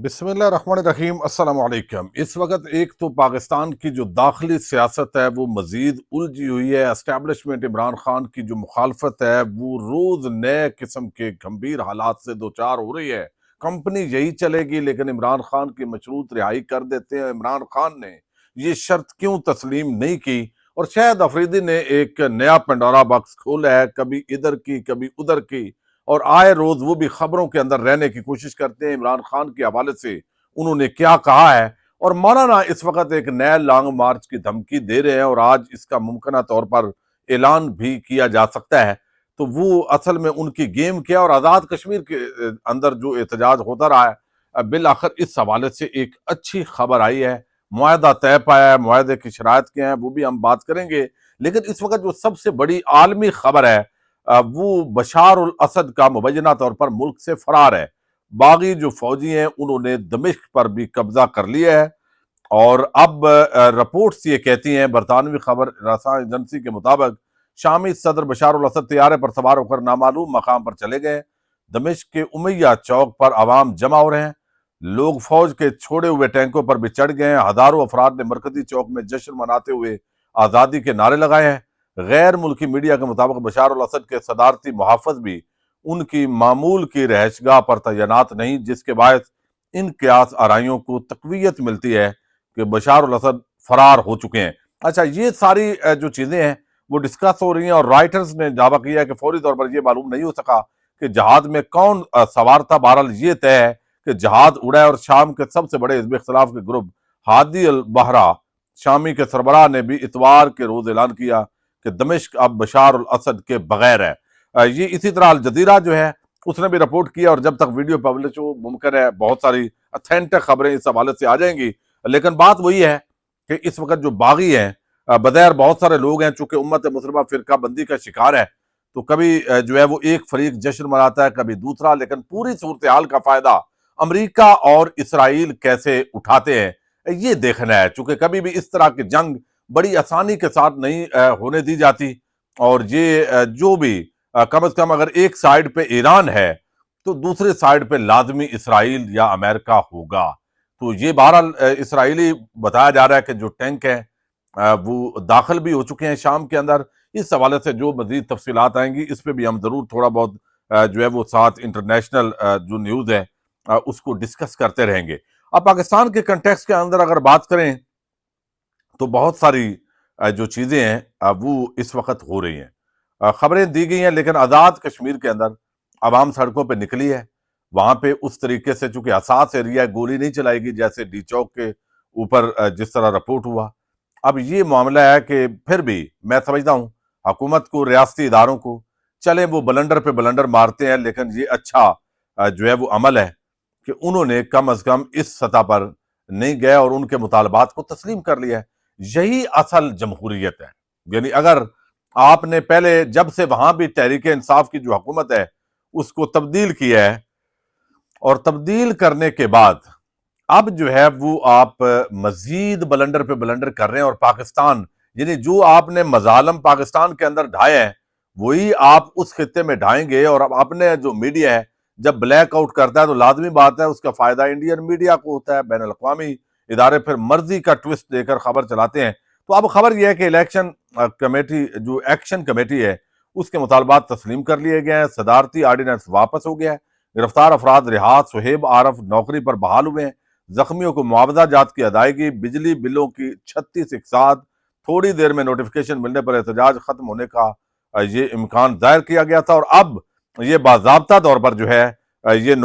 बिस्मिल्लाहिर्रहमानिर्रहीम अस्सलाम वालेकुम। इस वक्त एक तो पाकिस्तान की जो दाखिली सियासत है वो मजीद उलझी हुई है। एस्टेब्लिशमेंट इमरान खान की जो मुखालफत है वो रोज नए किस्म के गंभीर हालात से दो चार हो रही है। कंपनी यही चलेगी लेकिन इमरान खान की मशरूत रिहाई कर देते हैं। इमरान खान ने ये शर्त क्यों तस्लीम नहीं की? और शायद अफरीदी ने एक नया पंडोरा बॉक्स खोला है, कभी इधर की कभी उधर की, और आए रोज वो भी खबरों के अंदर रहने की कोशिश करते हैं। इमरान खान के हवाले से उन्होंने क्या कहा है, और मौलाना इस वक्त एक नया लॉन्ग मार्च की धमकी दे रहे हैं और आज इसका मुमकिन तौर पर ऐलान भी किया जा सकता है। तो वो असल में उनकी गेम क्या, और आज़ाद कश्मीर के अंदर जो एहतजाज होता रहा है, बिल आखिर इस हवाले से एक अच्छी खबर आई है। मुआहदा तय पाया है, मुआहदे की शराइत क्या है वो भी हम बात करेंगे। लेकिन इस वक्त जो सबसे बड़ी आलमी खबर है वो बशार उल असद का मुबैना तौर पर मुल्क से फरार है। बागी जो फौजी हैं उन्होंने दमिश्क पर भी कब्जा कर लिया है। और अब रिपोर्ट्स ये कहती हैं, बरतानवी खबर रसा एजेंसी के मुताबिक शामी सदर बशार उल असद तैयारे पर सवार होकर नामालूम मकाम पर चले गए। दमिश्क के उमैया चौक पर आवाम जमा हो रहे हैं। लोग फौज के छोड़े हुए टैंकों पर भी चढ़ गए हैं। हजारों अफराद ने मरकजी चौक में जश्न मनाते हुए आज़ादी के नारे लगाए हैं। गैर मुल्की मीडिया के मुताबिक बशार उल असद के सदारती मुहाफ़िज़ भी उनकी मामूल की रहायशगाह पर तैनात नहीं, जिसके बायस इन क्यास आराइयों को तकवीयत मिलती है कि बशार उल असद फरार हो चुके हैं। अच्छा, ये सारी जो चीज़ें हैं वो डिस्कस हो रही हैं, और राइटर्स ने दावा किया है कि फौरी तौर पर यह मालूम नहीं हो सका कि जहाज में कौन सवार था। बहरहाल ये तय है कि जहाज उड़ा है, और शाम के सबसे बड़े हिज़्ब इख्तिलाफ के ग्रुप हादी अल बहरा शामी के सरबराह ने भी इतवार के रोज ऐलान किया कि दमिश्क अब बशार उल असद के बगैर है। ये इसी तरह अल जजीरा जो है उसने भी रिपोर्ट किया, और जब तक वीडियो पब्लिश हो मुमकिन है बहुत सारी अथेंटिक खबरें इस हवाले से आ जाएंगी। लेकिन बात वही है कि इस वक्त जो बागी हैं, बगैर बहुत सारे लोग हैं, चूंकि उम्मत मुस्लिमा फिरका बंदी का शिकार है, तो कभी जो है वो एक फरीक जश्न मनाता है, कभी दूसरा। लेकिन पूरी सूरत हाल का फायदा अमरीका और इसराइल कैसे उठाते हैं ये देखना है, चूंकि कभी भी इस तरह की जंग बड़ी आसानी के साथ नहीं होने दी जाती। और ये जो भी कम से कम अगर एक साइड पे ईरान है तो दूसरे साइड पे लाजमी इसराइल या अमेरिका होगा। तो ये बहरहाल इसराइली बताया जा रहा है कि जो टैंक है वो दाखिल भी हो चुके हैं शाम के अंदर। इस हवाले से जो मजीद तफसीलात आएंगी इस पे भी हम जरूर थोड़ा बहुत जो है वो साथ इंटरनेशनल जो न्यूज़ है उसको डिस्कस करते रहेंगे। अब पाकिस्तान के कंटेक्स्ट के अंदर अगर बात करें तो बहुत सारी जो चीज़ें हैं वो इस वक्त हो रही हैं। खबरें दी गई हैं, लेकिन आज़ाद कश्मीर के अंदर आवाम सड़कों पे निकली है। वहाँ पे उस तरीके से चूंकि हसास एरिया है, गोली नहीं चलाएगी जैसे डी चौक के ऊपर जिस तरह रिपोर्ट हुआ। अब ये मामला है कि फिर भी मैं समझता हूँ हुकूमत को, रियासती इदारों को, चले वो बलंडर पे बलंडर मारते हैं, लेकिन ये अच्छा जो है वो अमल है कि उन्होंने कम अज कम इस सतह पर नहीं गए और उनके मुतालबात को तस्लीम कर लिया है। यही असल जमहूरियत है। यानी अगर आपने पहले जब से वहां भी तहरीक इंसाफ की जो हुकूमत है उसको तब्दील किया है, और तब्दील करने के बाद अब जो है वो आप मजीद बलंडर पे बलंडर कर रहे हैं, और पाकिस्तान यानी जो आपने मजालम पाकिस्तान के अंदर ढाए हैं वही आप उस खित्ते में ढाएंगे। और अब अपने जो मीडिया है जब ब्लैक आउट करता है तो लाजमी बात है उसका फायदा इंडियन मीडिया को होता है। बैन अल-अक़वामी इदारे फिर मर्जी का ट्विस्ट देकर खबर चलाते हैं। तो अब खबर यह है कि इलेक्शन कमेटी जो एक्शन कमेटी है उसके मुतालबात तस्लीम कर लिए गए हैं। सदारती आर्डिनेंस वापस हो गया है। गिरफ्तार अफराद रिहा, सुहेब आरफ नौकरी पर बहाल हुए हैं। जख्मियों को मुआवजा जात की अदायगी, बिजली बिलों की 36 इकसाद, थोड़ी देर में नोटिफिकेशन मिलने पर एहतजाज खत्म होने का ये इम्कान जाहिर किया गया था। और अब ये बाज़ाब्ता तौर पर जो है ये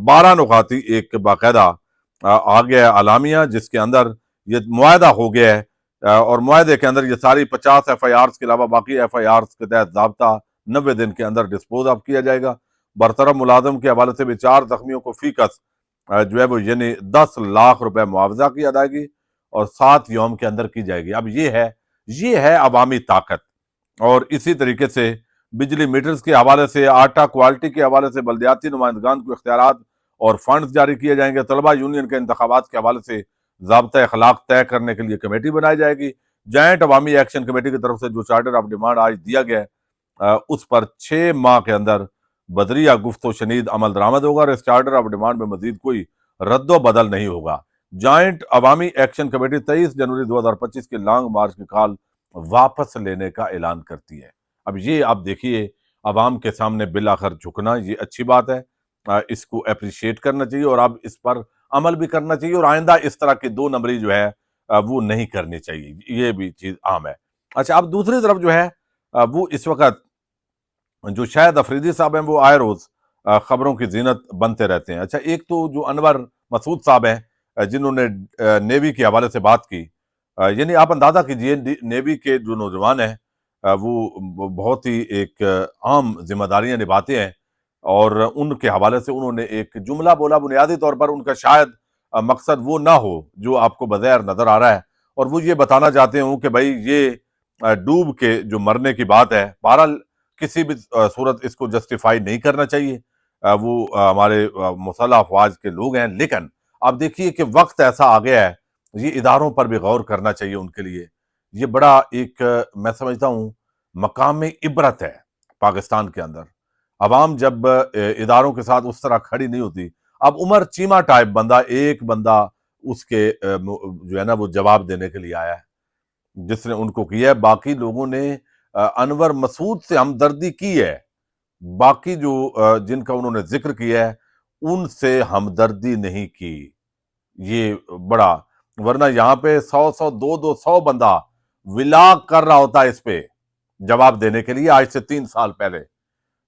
12 नुकाती एक बाकायदा आ गया है अलामिया, जिसके अंदर ये मुआहदा हो गया है। और मुआहदे के अंदर ये सारी 50 FIRs के अलावा बाकी FIRs के तहत ज़ाब्ता 90 दिन के अंदर डिस्पोज ऑफ किया जाएगा। बरतरफ मुलाजम के हवाले से भी 4 जख्मियों को फीकस जो है वो यानी 10 लाख रुपए मुआवजा की अदायगी और 7 यौम के अंदर की जाएगी। अब ये है अवामी ताकत। और इसी तरीके से बिजली मीटर्स के हवाले से, आटा क्वालिटी के हवाले से बल्दियाती नुमाइंदगान को इख्तियारात और फंड्स जारी किए जाएंगे। तलबा यूनियन के इंतखाबात के हवाले से ज़ाब्ता अखलाक तय करने के लिए कमेटी बनाई जाएगी। जॉइंट अवामी एक्शन कमेटी की तरफ से जो चार्टर ऑफ डिमांड आज दिया गया है उस पर 6 माह के अंदर बदरिया गुफ्तो शनीद अमल दरामद होगा। और इस चार्टर ऑफ डिमांड में मजीद कोई रद्द व बदल नहीं होगा। जॉइंट अवामी एक्शन कमेटी 23 जनवरी 2025 के लॉन्ग मार्च की कॉल वापस लेने का ऐलान करती है। अब ये आप देखिए, अवाम के सामने बिल आखिर झुकना, ये अच्छी बात है, इसको अप्रिशिएट करना चाहिए और अब इस पर अमल भी करना चाहिए और आइंदा इस तरह की दो नंबरी जो है वो नहीं करनी चाहिए, ये भी चीज आम है। अच्छा, अब दूसरी तरफ जो है वो इस वक्त जो शायद अफरीदी साहब हैं वो आए रोज खबरों की जीनत बनते रहते हैं। अच्छा, एक तो जो अनवर मसूद साहब हैं जिन्होंने नेवी के हवाले से बात की, यानी आप अंदाजा कीजिए नेवी के जो नौजवान हैं वो बहुत ही एक आम जिम्मेदारियां निभाते हैं और उनके हवाले से उन्होंने एक जुमला बोला, बुनियादी तौर पर उनका शायद मकसद वो ना हो जो आपको बज़ाहिर नजर आ रहा है, और वो ये बताना चाहते हूँ कि भाई ये डूब के जो मरने की बात है, बहरहाल किसी भी सूरत इसको जस्टिफाई नहीं करना चाहिए। वो हमारे मुसल्लह अफवाज के लोग हैं, लेकिन आप देखिए कि वक्त ऐसा आ गया है, ये इदारों पर भी गौर करना चाहिए उनके लिए। ये बड़ा एक मैं समझता हूँ मकाम इबरत है पाकिस्तान के अंदर। अवाम जब इदारों के साथ उस तरह खड़ी नहीं होती, अब उमर चीमा टाइप बंदा, एक बंदा उसके जो है ना वो जवाब देने के लिए आया है जिसने उनको किया है। बाकी लोगों ने अनवर मसूद से हमदर्दी की है, बाकी जो जिनका उन्होंने जिक्र किया है उनसे हमदर्दी नहीं की। ये बड़ा, वरना यहाँ पे 100 200 बंदा विलाग कर रहा होता है इस पे जवाब देने के लिए आज से 3 साल पहले।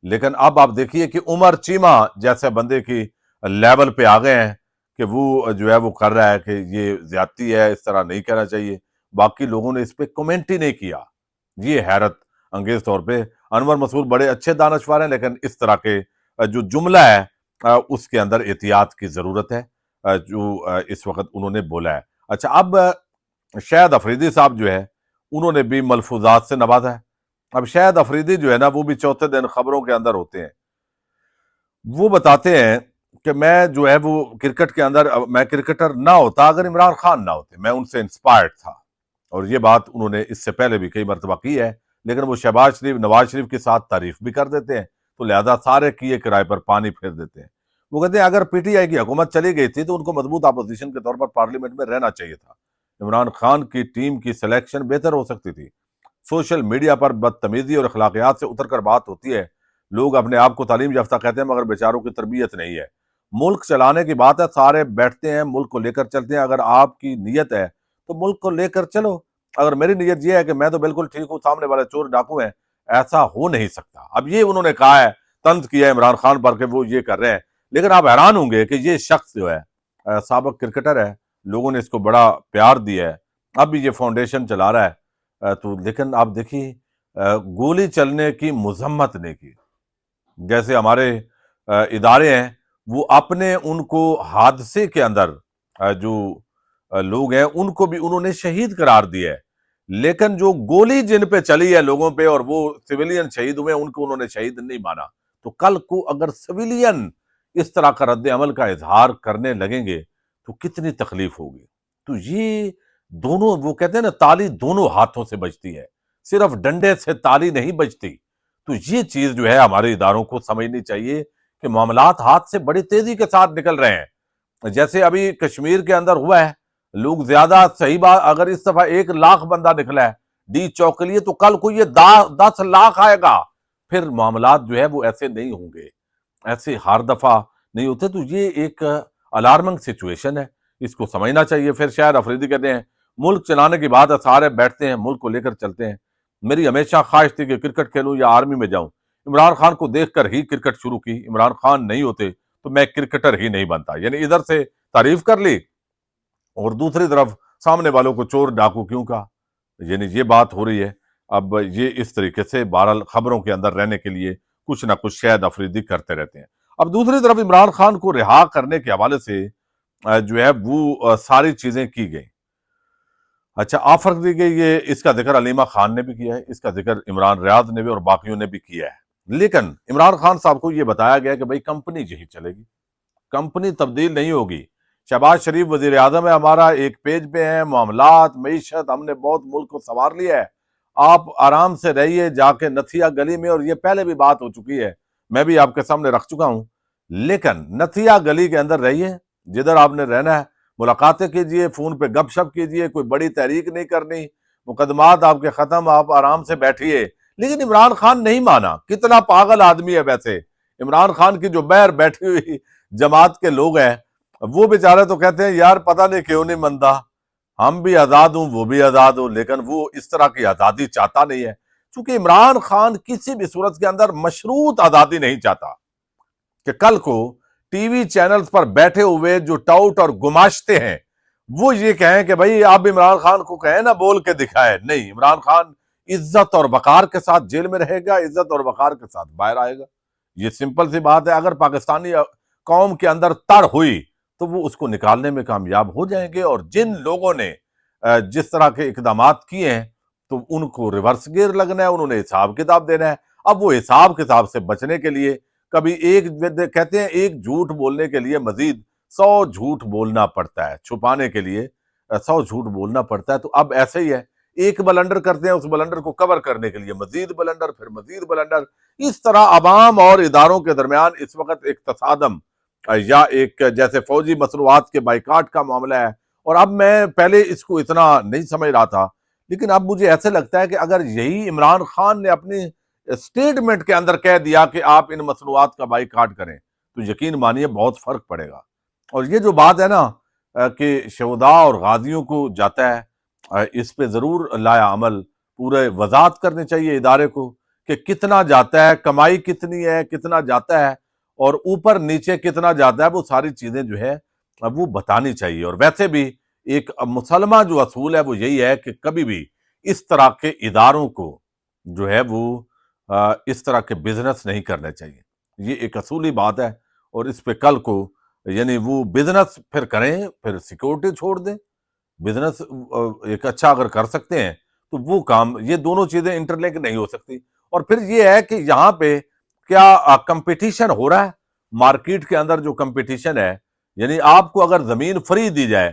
लेकिन अब आप देखिए कि उमर चीमा जैसे बंदे की लेवल पे आ गए हैं कि वो जो है वो कर रहा है कि ये ज्यादती है, इस तरह नहीं कहना चाहिए। बाकी लोगों ने इस पे कमेंट ही नहीं किया। ये हैरत अंगेज तौर पे, अनवर मसूद बड़े अच्छे दानश्वर हैं, लेकिन इस तरह के जो जुमला है उसके अंदर एहतियात की जरूरत है जो इस वक्त उन्होंने बोला है। अच्छा, अब शायद अफरीदी साहब जो है उन्होंने भी मलफूजात से नवाजा है। अब शायद अफरीदी जो है ना वो भी चौथे दिन खबरों के अंदर होते हैं। वो बताते हैं कि मैं जो है वो क्रिकेट के अंदर, मैं क्रिकेटर ना होता अगर इमरान खान ना होते, मैं उनसे इंस्पायर्ड था। और ये बात उन्होंने इससे पहले भी कई मरतबा की है, लेकिन वो शहबाज शरीफ, नवाज शरीफ के साथ तारीफ भी कर देते हैं, तो लिहाजा सारे किए किराए पर पानी फेर देते हैं। वो कहते हैं अगर पीटीआई की हुकूमत चली गई थी तो उनको मजबूत अपोजिशन के तौर पर पार्लियामेंट में रहना चाहिए था। इमरान खान की टीम की सिलेक्शन बेहतर हो सकती थी। सोशल मीडिया पर बदतमीजी और अखलाकियात से उतर कर बात होती है। लोग अपने आप को तालीम याफ्ता कहते हैं मगर बेचारों की तरबियत नहीं है। मुल्क चलाने की बात है, सारे बैठते हैं मुल्क को लेकर चलते हैं। अगर आपकी नीयत है तो मुल्क को लेकर चलो। अगर मेरी नीयत ये है कि मैं तो बिल्कुल ठीक हूँ, सामने वाले चोर डाकू हैं, ऐसा हो नहीं सकता। अब ये उन्होंने कहा है, तंज किया है इमरान खान पर कि वो ये कर रहे हैं, लेकिन आप हैरान होंगे कि ये शख्स जो है साबिक क्रिकेटर है, लोगों ने इसको बड़ा प्यार दिया है, अब भी ये फाउंडेशन चला रहा है। तो लेकिन आप देखिए गोली चलने की मजम्मत नहीं की। जैसे हमारे इदारे हैं वो अपने उनको हादसे के अंदर जो लोग हैं उनको भी उन्होंने शहीद करार दिया है, लेकिन जो गोली जिन पे चली है लोगों पे और वो सिविलियन शहीद हुए उनको उन्होंने शहीद नहीं माना। तो कल को अगर सिविलियन इस तरह का रद्द अमल का इजहार करने लगेंगे तो कितनी तकलीफ होगी। तो ये दोनों, वो कहते हैं ना ताली दोनों हाथों से बजती है, सिर्फ डंडे से ताली नहीं बजती। तो ये चीज जो है हमारे इदारों को समझनी चाहिए कि मामलात हाथ से बड़ी तेजी के साथ निकल रहे हैं। जैसे अभी कश्मीर के अंदर हुआ है, लोग ज्यादा सही बात, अगर इस दफा 1 लाख बंदा निकला है डी चौक के लिए तो कल को ये 10 लाख आएगा। फिर मामलात जो है वो ऐसे नहीं होंगे, ऐसे हर दफा नहीं होते। तो ये एक अलार्मिंग सिचुएशन है, इसको समझना चाहिए। फिर शायद अफरीदी कहते हैं मुल्क चलाने की बात है, सारे बैठते हैं मुल्क को लेकर चलते हैं। मेरी हमेशा ख्वाहिश थी कि क्रिकेट खेलूं या आर्मी में जाऊं। इमरान खान को देखकर ही क्रिकेट शुरू की। इमरान खान नहीं होते तो मैं क्रिकेटर ही नहीं बनता। यानी इधर से तारीफ कर ली और दूसरी तरफ सामने वालों को चोर डाकू क्यों कहा, यानी ये बात हो रही है। अब ये इस तरीके से बहरहाल खबरों के अंदर रहने के लिए कुछ ना कुछ शायद अफरीदी करते रहते हैं। अब दूसरी तरफ इमरान खान को रिहा करने के हवाले से जो है वो सारी चीजें की गई। अच्छा, ऑफर दी गई, ये इसका जिक्र अलीमा खान ने भी किया है, इसका जिक्र इमरान रियाद ने भी और बाकियों ने भी किया है। लेकिन इमरान खान साहब को यह बताया गया कि भाई कंपनी यही चलेगी, कंपनी तब्दील नहीं होगी। शहबाज शरीफ वजीर आजम है, हमारा एक पेज पे है, मामलात मीशत हमने बहुत मुल्क को संवार लिया है, आप आराम से रहिए जाके नथिया गली में। और ये पहले भी बात हो चुकी है, मैं भी आपके सामने रख चुका हूं। लेकिन नथिया गली के अंदर रहिए, جدھر آپ نے رہنا ہے ملاقاتیں کیجئے، فون پہ گپ شپ کیجئے، کوئی بڑی تحریک نہیں کرنی، مقدمات آپ کے ختم، آپ آرام سے بیٹھیے۔ لیکن عمران خان نہیں مانا۔ کتنا پاگل آدمی ہے ویسے عمران خان کی جو باہر بیٹھی ہوئی جماعت کے لوگ ہیں، وہ بیچارے تو کہتے ہیں یار پتہ نہیں کیوں نہیں منتا، ہم بھی آزاد ہوں وہ بھی آزاد ہوں، لیکن وہ اس طرح کی آزادی چاہتا نہیں ہے، چونکہ عمران خان کسی بھی صورت کے اندر مشروط آزادی نہیں چاہتا کہ کل کو ٹی وی چینلز پر بیٹھے ہوئے جو ٹاؤٹ اور گماشتے ہیں وہ یہ کہیں کہ بھئی آپ عمران خان کو کہیں نا بول کے دکھائے۔ نہیں، عمران خان عزت اور وقار کے ساتھ جیل میں رہے گا، عزت اور وقار کے ساتھ باہر آئے گا۔ یہ سمپل سی بات ہے۔ اگر پاکستانی قوم کے اندر تڑ ہوئی تو وہ اس کو نکالنے میں کامیاب ہو جائیں گے، اور جن لوگوں نے جس طرح کے اقدامات کیے ہیں تو ان کو ریورس گیئر لگنا ہے، انہوں نے حساب کتاب دینا ہے۔ اب وہ حساب کتاب سے بچنے کے لیے کبھی کہتے ہیں ایک جھوٹ بولنے کے لیے مزید 100 جھوٹ بولنا پڑتا ہے، چھپانے کے لیے 100 جھوٹ بولنا پڑتا ہے۔ تو اب ایسے ہی ہے، ایک بلنڈر کرتے ہیں، اس بلنڈر کو کور کرنے کے لیے مزید بلنڈر، پھر مزید بلنڈر۔ اس طرح عوام اور اداروں کے درمیان اس وقت ایک تصادم یا ایک جیسے فوجی مصنوعات کے بائیکاٹ کا معاملہ ہے۔ اور اب میں پہلے اس کو اتنا نہیں سمجھ رہا تھا، لیکن اب مجھے ایسے لگتا ہے کہ اگر یہی عمران خان نے اپنی اسٹیٹمنٹ کے اندر کہہ دیا کہ آپ ان مصنوعات کا بائیکاٹ کریں تو یقین مانیے بہت فرق پڑے گا۔ اور یہ جو بات ہے نا کہ شہداء اور غازیوں کو جاتا ہے، اس پہ ضرور لایا عمل پورے وضاحت کرنی چاہیے ادارے کو کہ کتنا جاتا ہے، کمائی کتنی ہے، کتنا جاتا ہے، اور اوپر نیچے کتنا جاتا ہے، وہ ساری چیزیں جو ہے وہ بتانی چاہیے۔ اور ویسے بھی ایک مسلمہ جو اصول ہے وہ یہی ہے کہ کبھی بھی اس طرح کے اداروں کو جو ہے وہ اس طرح کے بزنس نہیں کرنے چاہیے۔ یہ ایک اصولی بات ہے، اور اس پہ کل کو یعنی وہ بزنس پھر کریں، پھر سیکورٹی چھوڑ دیں۔ بزنس ایک اچھا اگر کر سکتے ہیں تو وہ کام، یہ دونوں چیزیں انٹرلنک نہیں ہو سکتی۔ اور پھر یہ ہے کہ یہاں پہ کیا کمپٹیشن ہو رہا ہے مارکیٹ کے اندر؟ جو کمپٹیشن ہے یعنی آپ کو اگر زمین فری دی جائے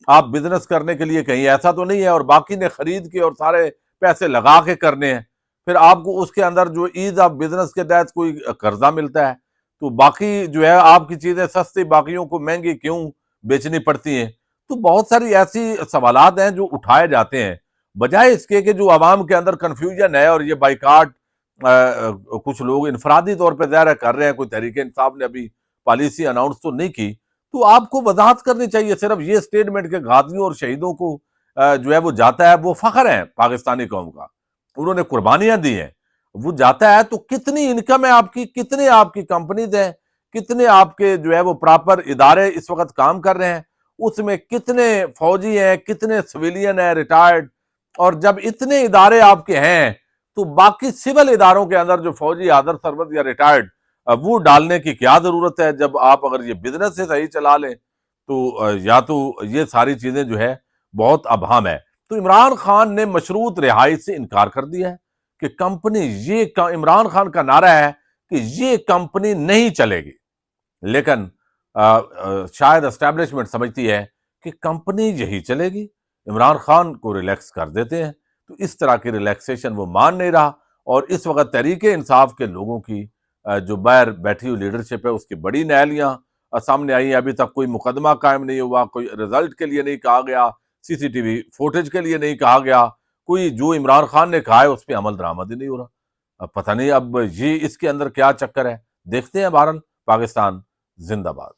آپ بزنس کرنے کے لیے، کہیں ایسا تو نہیں ہے اور باقی نے خرید کے اور سارے پیسے لگا کے کرنے ہیں، پھر آپ کو اس کے اندر جو ایز آف بزنس کے تحت کوئی قرضہ ملتا ہے تو باقی جو ہے آپ کی چیزیں سستی باقیوں کو مہنگی کیوں بیچنی پڑتی ہیں؟ تو بہت ساری ایسی سوالات ہیں جو اٹھائے جاتے ہیں، بجائے اس کے کہ جو عوام کے اندر کنفیوژن ہے۔ اور یہ بائیکاٹ کچھ لوگ انفرادی طور پہ ظاہر کر رہے ہیں، کوئی تحریک انصاف نے ابھی پالیسی اناؤنس تو نہیں کی، تو آپ کو وضاحت کرنی چاہیے۔ صرف یہ سٹیٹمنٹ کے غازیوں اور شہیدوں کو جو ہے وہ جاتا ہے، وہ فخر ہے پاکستانی قوم کا، انہوں نے قربانیاں دی ہیں، وہ جاتا ہے تو کتنی انکم ہے آپ کی، کتنے آپ کی کمپنیز ہیں، کتنے آپ کے جو ہے وہ پراپر ادارے اس وقت کام کر رہے ہیں، اس میں کتنے فوجی ہیں، کتنے سویلین ہیں ریٹائرڈ۔ اور جب اتنے ادارے آپ کے ہیں تو باقی سول اداروں کے اندر جو فوجی حاضر سربت یا ریٹائرڈ، وہ ڈالنے کی کیا ضرورت ہے؟ جب آپ اگر یہ بزنس سے صحیح چلا لیں تو یا تو یہ ساری چیزیں جو ہے بہت ابہام ہے۔ تو عمران خان نے مشروط رہائی سے انکار کر دیا ہے کہ کمپنی، یہ عمران خان کا نعرہ ہے کہ یہ کمپنی نہیں چلے گی، لیکن شاید اسٹیبلشمنٹ سمجھتی ہے کہ کمپنی یہی چلے گی، عمران خان کو ریلیکس کر دیتے ہیں۔ تو اس طرح کی ریلیکسیشن وہ مان نہیں رہا، اور اس وقت تحریک انصاف کے لوگوں کی جو باہر بیٹھی ہوئی لیڈرشپ ہے اس کی بڑی نہیلیاں سامنے آئی ہیں۔ ابھی تک کوئی مقدمہ قائم نہیں ہوا، کوئی رزلٹ کے لیے نہیں کہا گیا، سی سی ٹی وی فوٹیج کے لیے نہیں کہا گیا، کوئی جو عمران خان نے کہا ہے اس پہ عمل درآمد ہی نہیں ہو رہا۔ اب پتہ نہیں اب یہ اس کے اندر کیا چکر ہے، دیکھتے ہیں۔ بہرحال پاکستان زندہ باد۔